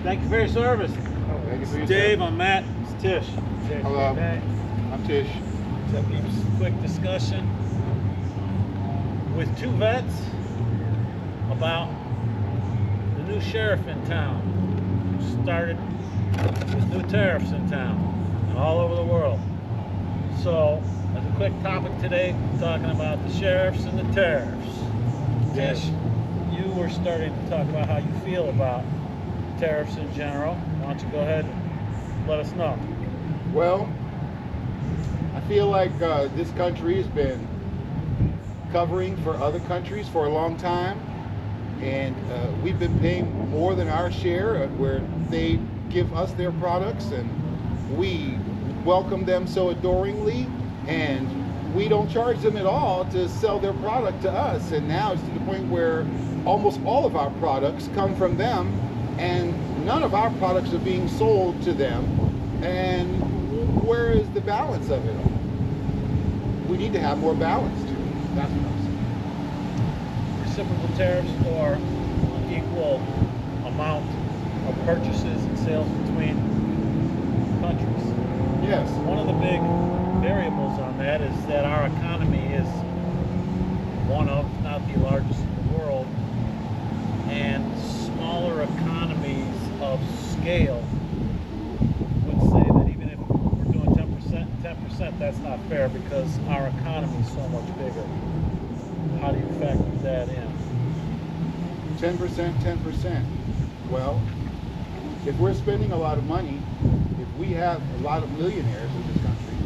Thank you for your service. Thank you for your Dave, service. I'm Matt. It's Tish. Hello. I'm Tish. So quick discussion with two vets about the new sheriff in town. Started with new tariffs in town and all over the world. So, as a quick topic today, we're talking about the sheriffs and the tariffs. Tish, you were starting to talk about how you feel about tariffs in general. Why don't you go ahead and let us know? Well, I feel like this country has been covering for other countries for a long time, and we've been paying more than our share where they give us their products, and we welcome them so adoringly, and we don't charge them at all to sell their product to us. And now it's to the point where almost all of our products come from them, and none of our products are being sold to them. And where is the balance of it all? We need to have more balance to it. That's what I'm saying. Reciprocal tariffs or an equal amount of purchases and sales between countries. Yes. One of the big variables on that is that our economy is one of, not the largest in the world, and smaller economies of scale would say that even if we're doing 10%, that's not fair because our economy is so much bigger. How do you factor that in? 10%, 10%. Well, if we're spending a lot of money, if we have a lot of millionaires in this country,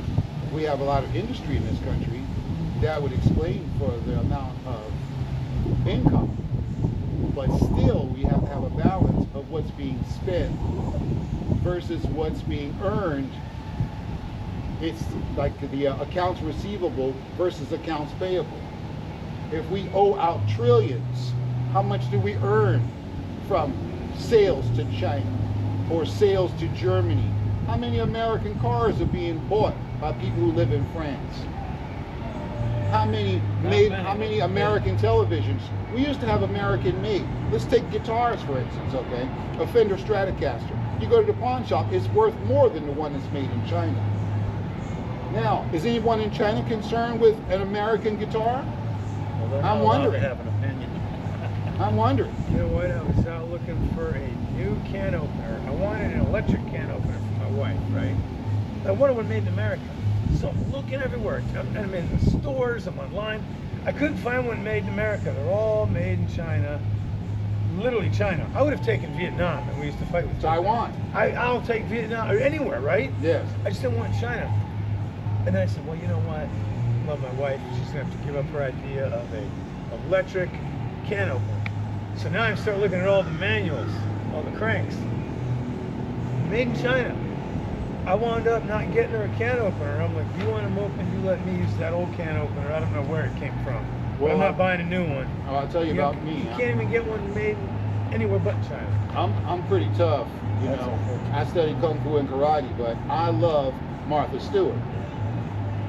if we have a lot of industry in this country, that would explain for the amount of income. But still, we have to have a balance of what's being spent versus what's being earned. It's like the accounts receivable versus accounts payable. If we owe out trillions, how much do we earn from sales to China or sales to Germany? How many American cars are being bought by people who live in France? How many American televisions? We used to have American made. Let's take guitars for instance, okay? A Fender Stratocaster. You go to the pawn shop, it's worth more than the one that's made in China. Now, is anyone in China concerned with an American guitar? Well, I'm wondering. To have an opinion. I'm wondering. You know what? I was out looking for a new can opener. I wanted an electric can opener for my wife, right? I wanted one made in America. So I'm looking everywhere. I'm in the stores, I'm online. I couldn't find one made in America. They're all made in China. Literally China. I would have taken Vietnam, and we used to fight with Taiwan. I'll take Vietnam, or anywhere, right? Yes. I just didn't want China. And then I said, well, you know what? I love my wife. She's going to have to give up her idea of a electric can opener. So now I start looking at all the manuals, all the cranks. Made in China. I wound up not getting her a can opener. I'm like, you want them open? You let me use that old can opener. I don't know where it came from. Well, I'm not buying a new one. I'll tell you about me. You can't even get one made anywhere but China. I'm pretty tough, you know. I studied Kung Fu and Karate, but I love Martha Stewart.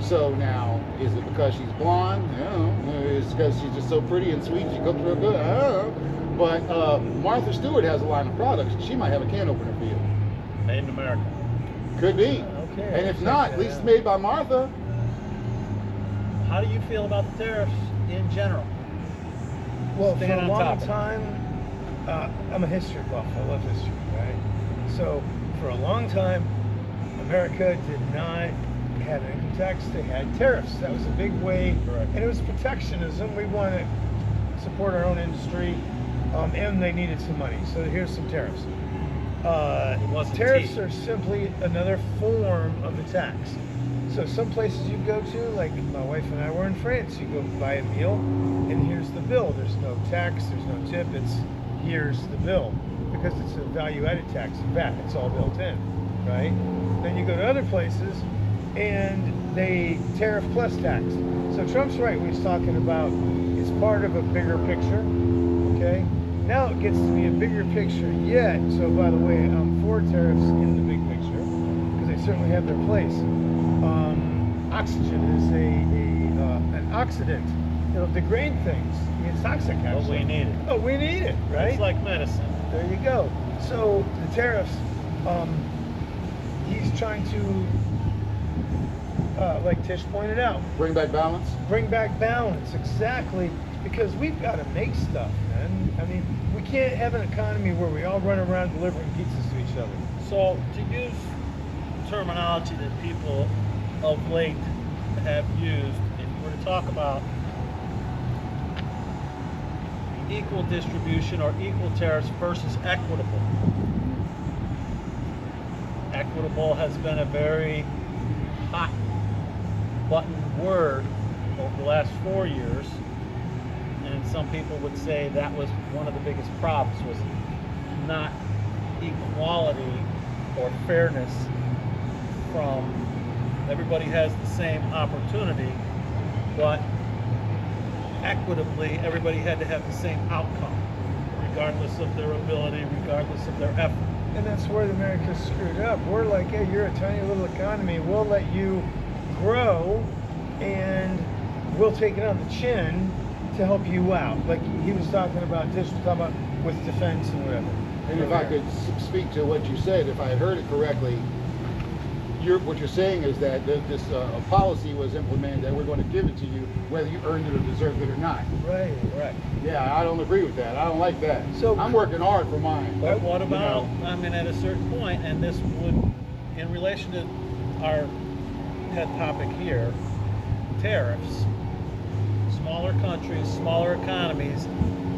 So now, is it because she's blonde? I don't know. Is it because she's just so pretty and sweet, she cooks real good? I don't know. But Martha Stewart has a line of products. She might have a can opener for you. Made in America. Could be. Okay. And if not, at least it's made by Martha. How do you feel about the tariffs in general? Well, for Staying a on long topic. time, I'm a history buff. I love history, right? So for a long time, America did not have an income tax. They had tariffs. That was a big way, Correct. and it was protectionism. We want to support our own industry, and they needed some money. So here's some tariffs. Tariffs are simply another form of the tax. So some places you go to, like my wife and I were in France, you go buy a meal, and here's the bill. There's no tax, there's no tip, it's here's the bill. Because it's a value-added tax, VAT, it's all built in, right? Then you go to other places, and they tariff plus tax. So Trump's right when he's talking about it's part of a bigger picture, okay? Now it gets to be a bigger picture yet. So by the way, I'm for tariffs in the big picture because they certainly have their place. Oxygen is an oxidant it'll degrade things. It's toxic, But actually. we need it. Oh, we need it, right? It's like medicine. There you go. So the tariffs, he's trying to, like Tish pointed out, Bring back balance. bring back balance. Exactly, because we've got to make stuff, man. I mean, we can't have an economy where we all run around delivering pizzas to each other. So to use terminology that people of late have used, if you were to talk about equal distribution or equal tariffs versus equitable. Equitable has been a very hot button word over the last 4 years, and some people would say that was one of the biggest problems, was not equality or fairness from everybody has the same opportunity, but equitably everybody had to have the same outcome, regardless of their ability, regardless of their effort. And that's where America's screwed up. We're like, hey, you're a tiny little economy. We'll let you grow, and we'll take it on the chin to help you out. Like he was talking about, Tish was talking about with defense and whatever. And if I could speak to what you said, if I had heard it correctly, what you're saying is that this policy was implemented that we're going to give it to you whether you earned it or deserved it or not. Right. Right. Yeah, I don't agree with that. I don't like that. So I'm working hard for mine. But what you about, know. I mean, at a certain point, and this would, in relation to our head topic here, tariffs, smaller countries, smaller economies,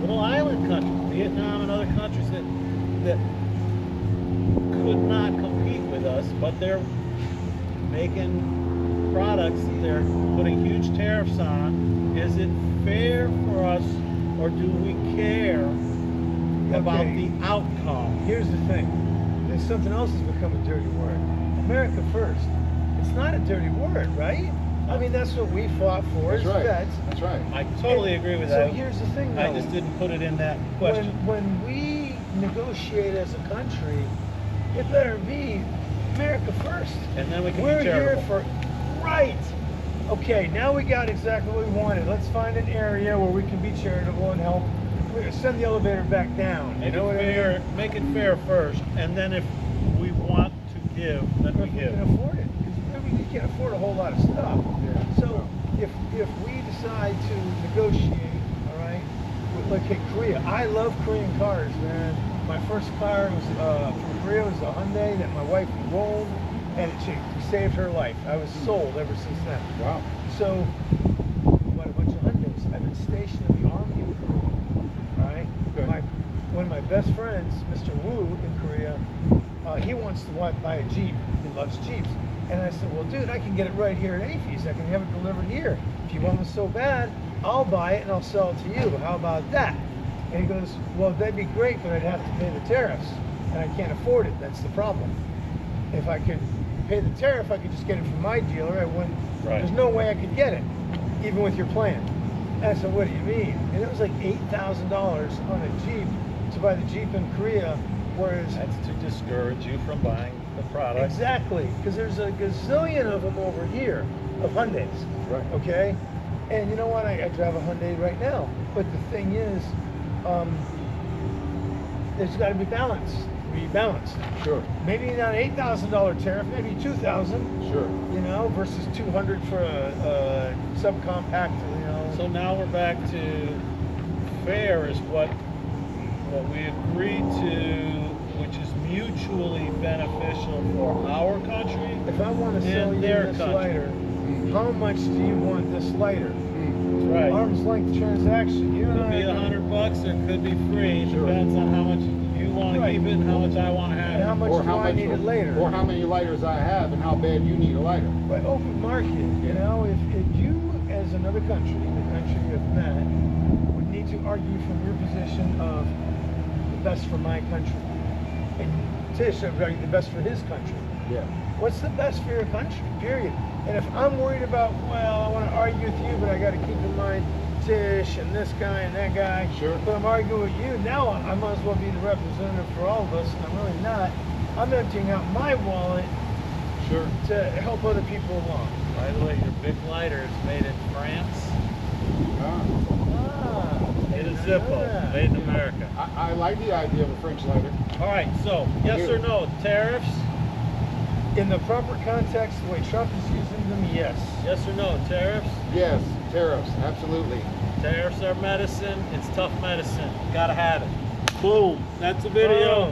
little island countries, Vietnam and other countries that could not compete with us, but they're making products that they're putting huge tariffs on. Is it fair for us, or do we care about the outcome? Here's the thing. There's something else that's become a dirty word. America first. It's not a dirty word, right? I mean, that's what we fought for. That's as right. vets. That's right. I totally agree with So that. here's the thing, though. I just didn't put it in that question. When we negotiate as a country, it better be America first. And then we can We're be here charitable. for, right. Okay, now we got exactly what we wanted. Let's find an area where we can be charitable and help. Send the elevator back down. Make You know it what I fair. mean? Make it fair first, and then if we want to give, then we If we give. can afford it. Because we can't afford a whole lot of stuff. Yeah. So if we decide to negotiate, all right, with, like in Korea, I love Korean cars, man. My first car was from Korea was a Hyundai that my wife rolled, and it saved her life. I was sold ever since then. Wow. So, what a bunch of Hyundais. I've been stationed in the Army in Korea. All right. Good. One of my best friends, Mr. Woo in Korea, he wants to buy a Jeep. He loves Jeeps. And I said, well, dude, I can get it right here at AFES. I can have it delivered here. If you want it so bad, I'll buy it and I'll sell it to you. How about that? And he goes, well, that'd be great, but I'd have to pay the tariffs. And I can't afford it. That's the problem. If I could pay the tariff, I could just get it from my dealer. I wouldn't. Right. There's no way I could get it, even with your plan. And I said, what do you mean? And it was like $8,000 on a Jeep to buy the Jeep in Korea, whereas... That's to discourage you from buying the product. Exactly, because there's a gazillion of them over here, of Hyundais. Right. Okay? And you know what? I drive a Hyundai right now. But the thing is, there's got to be balance. Be balanced. Sure. Maybe not $8,000 tariff, maybe $2,000. Sure. You know, versus $200 for a subcompact. You know. So now we're back to fair is what we agreed to, which is mutually beneficial for our country. If I want to sell and you their this country. lighter, how much do you want this lighter? That's right. Arm's length transaction. You Could and be I agree. $100 or it could be free. Sure. Depends on how much you want to Right. keep it and how much I want to have. And how much do I need it later? Or how many lighters I have and how bad you need a lighter. But open market, you know, if you as another country, the country of Matt, would need to argue from your position of the best for my country. And Tish would argue the best for his country. Yeah. What's the best for your country, period? And if I'm worried about, well, I want to argue with you, but I got to keep in mind Tish and this guy and that guy. Sure. But I'm arguing with you, now I might as well be the representative for all of us, and I'm really not. I'm emptying out my wallet Sure. to help other people along. By the way, your big lighter is made in France. It is I didn't know Zippo, that. made in America. I like the idea of a French lighter. All right, so yes or no, tariffs? In the proper context, the way Trump is using them, yes. Yes or no, tariffs? Yes, tariffs, absolutely. Tariffs are medicine. It's tough medicine. Gotta have it. Boom. That's the video. Boom.